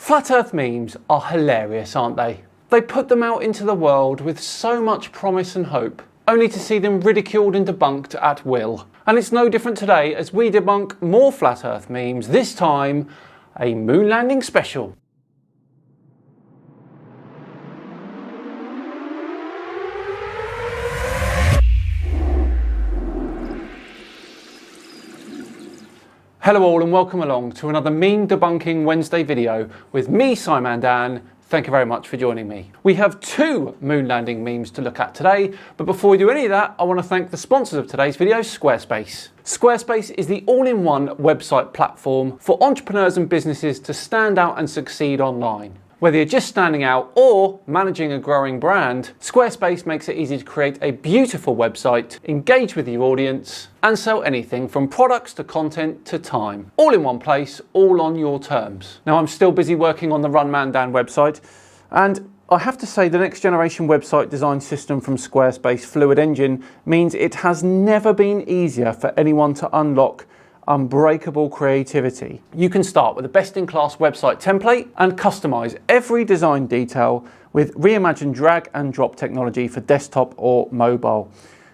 Flat Earth memes are hilarious, aren't they? They put them out into the world with so much promise and hope, only to see them ridiculed and debunked at will. And it's no different today as we debunk more Flat Earth memes, this time a moon landing special. Hello all and welcome along to another Meme Debunking Wednesday video with me, Simon Dan. Thank you very much for joining me. We have two moon landing memes to look at today, but before we do any of that, I want to thank the sponsors of today's video, Squarespace. Squarespace is the all-in-one website platform for entrepreneurs and businesses to stand out and succeed online. Whether you're just standing out or managing a growing brand, Squarespace makes it easy to create a beautiful website, engage with your audience, and sell anything from products to content to time. All in one place, all on your terms. Now, I'm still busy working on the Run Man Dan website, and I have to say the next generation website design system from Squarespace, Fluid Engine, means it has never been easier for anyone to unlock unbreakable creativity. You can start with a best-in-class website template and customize every design detail with reimagined drag and drop technology for desktop or mobile.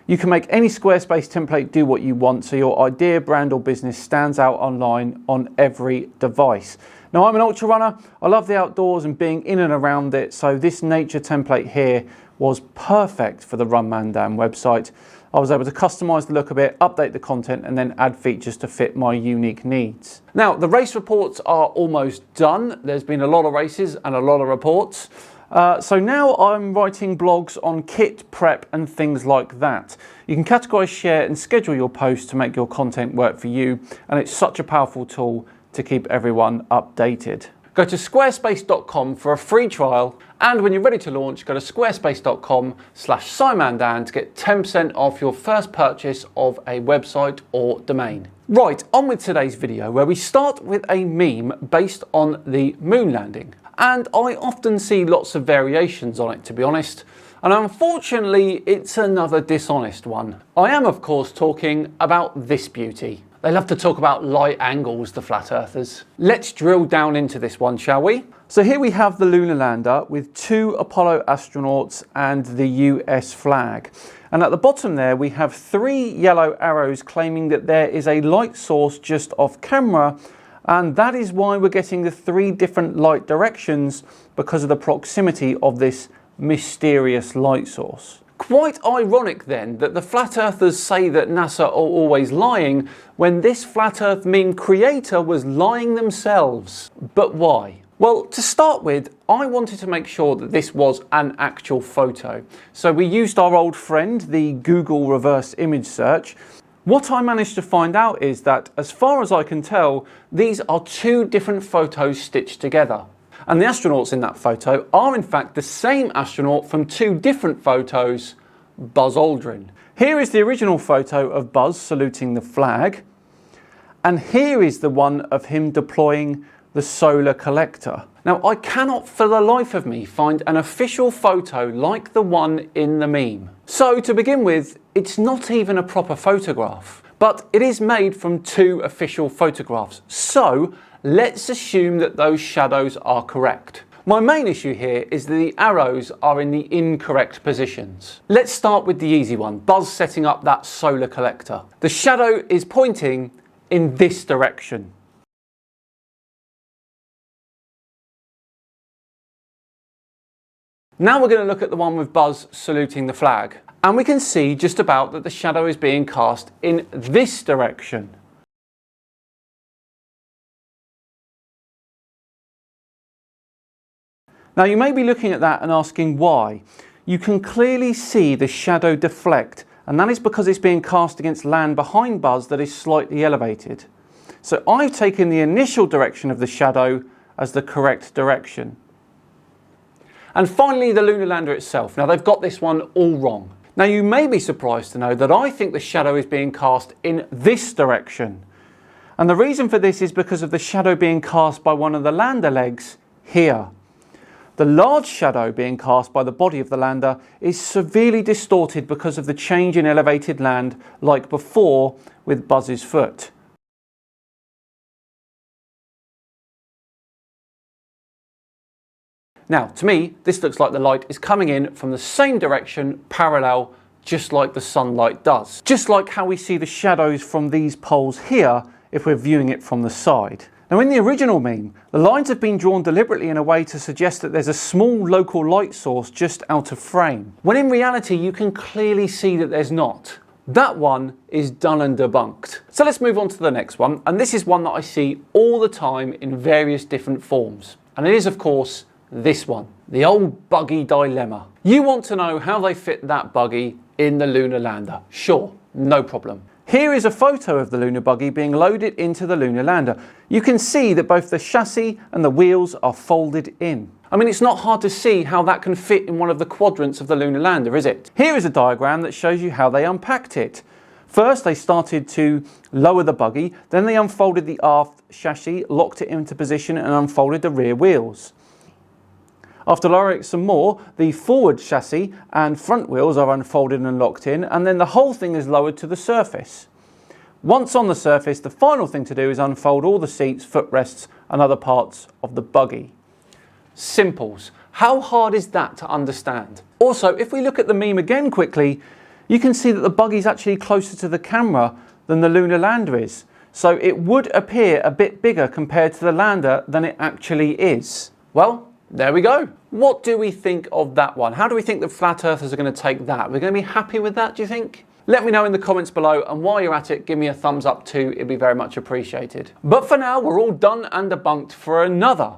You can make any Squarespace template do what you want so your idea, brand or business stands out online on every device. Now, I'm an ultra runner. I love the outdoors and being in and around it, so this nature template here was perfect for the Run Man Dan website. I was able to customize the look of it, update the content, and then add features to fit my unique needs. Now, the race reports are almost done. There's been a lot of races and a lot of reports. So now I'm writing blogs on kit, prep, and things like that. You can categorize, share, and schedule your posts to make your content work for you, and it's such a powerful tool to keep everyone updated. Go to squarespace.com for a free trial, and when you're ready to launch, go to squarespace.com/SimonDan to get 10% off your first purchase of a website or domain. Right, on with today's video, where we start with a meme based on the moon landing. And I often see lots of variations on it, to be honest, and unfortunately it's another dishonest one. I am, of course, talking about this beauty. They love to talk about light angles, the flat earthers. Let's drill down into this one, shall we? So here we have the lunar lander with two Apollo astronauts and the US flag. And at the bottom there, we have three yellow arrows claiming that there is a light source just off camera. And that is why we're getting the three different light directions, because of the proximity of this mysterious light source. Quite ironic then that the flat earthers say that NASA are always lying when this flat earth meme creator was lying themselves. But why? Well, to start with, I wanted to make sure that this was an actual photo. So we used our old friend, the Google reverse image search. What I managed to find out is that, as far as I can tell, these are two different photos stitched together. And the astronauts in that photo are in fact the same astronaut from two different photos, Buzz Aldrin. Here is the original photo of Buzz saluting the flag, and here is the one of him deploying the solar collector. Now, I cannot for the life of me find an official photo like the one in the meme. So to begin with, it's not even a proper photograph, but it is made from two official photographs. So let's assume that those shadows are correct. My main issue here is that the arrows are in the incorrect positions. Let's start with the easy one, Buzz setting up that solar collector. The shadow is pointing in this direction. Now we're going to look at the one with Buzz saluting the flag. And we can see just about that the shadow is being cast in this direction. Now you may be looking at that and asking why. You can clearly see the shadow deflect, and that is because it's being cast against land behind Buzz that is slightly elevated. So I've taken the initial direction of the shadow as the correct direction. And finally, the lunar lander itself. Now they've got this one all wrong. Now you may be surprised to know that I think the shadow is being cast in this direction. And the reason for this is because of the shadow being cast by one of the lander legs here. The large shadow being cast by the body of the lander is severely distorted because of the change in elevated land like before with Buzz's foot. Now, to me, this looks like the light is coming in from the same direction, parallel, just like the sunlight does. Just like how we see the shadows from these poles here if we're viewing it from the side. Now, in the original meme, the lines have been drawn deliberately in a way to suggest that there's a small local light source just out of frame, when in reality you can clearly see that there's not. That one is done and debunked. So let's move on to the next one, and this is one that I see all the time in various different forms. And it is, of course, this one, the old buggy dilemma. You want to know how they fit that buggy in the lunar lander. Sure, no problem. Here is a photo of the lunar buggy being loaded into the lunar lander. You can see that both the chassis and the wheels are folded in. I mean, it's not hard to see how that can fit in one of the quadrants of the lunar lander, is it? Here is a diagram that shows you how they unpacked it. First, they started to lower the buggy, then they unfolded the aft chassis, locked it into position and unfolded the rear wheels. After lowering it some more, the forward chassis and front wheels are unfolded and locked in, and then the whole thing is lowered to the surface. Once on the surface, the final thing to do is unfold all the seats, footrests and other parts of the buggy. Simples. How hard is that to understand? Also, if we look at the meme again quickly, you can see that the buggy is actually closer to the camera than the lunar lander is. So it would appear a bit bigger compared to the lander than it actually is. Well, there we go. What do we think of that one? How do we think the flat earthers are going to take that? We're going to be happy with that, do you think? Let me know in the comments below, and while you're at it, give me a thumbs up too. It'd be very much appreciated. But for now, we're all done and debunked for another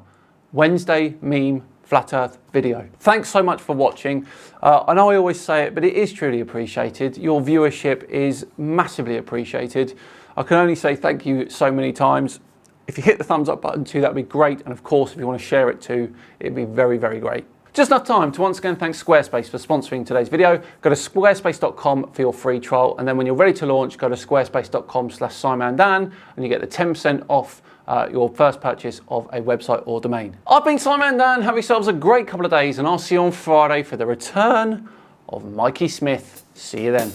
Wednesday meme flat earth video. Thanks so much for watching. I know I always say it, but it is truly appreciated. Your viewership is massively appreciated. I can only say thank you so many times. If you hit the thumbs up button too, that'd be great. And of course, if you want to share it too, it'd be very, very great. Just enough time to once again thank Squarespace for sponsoring today's video. Go to squarespace.com for your free trial. And then when you're ready to launch, go to squarespace.com/SimonDan and you get the 10% off your first purchase of a website or domain. I've been Simon Dan. Have yourselves a great couple of days, and I'll see you on Friday for the return of Mikey Smith. See you then.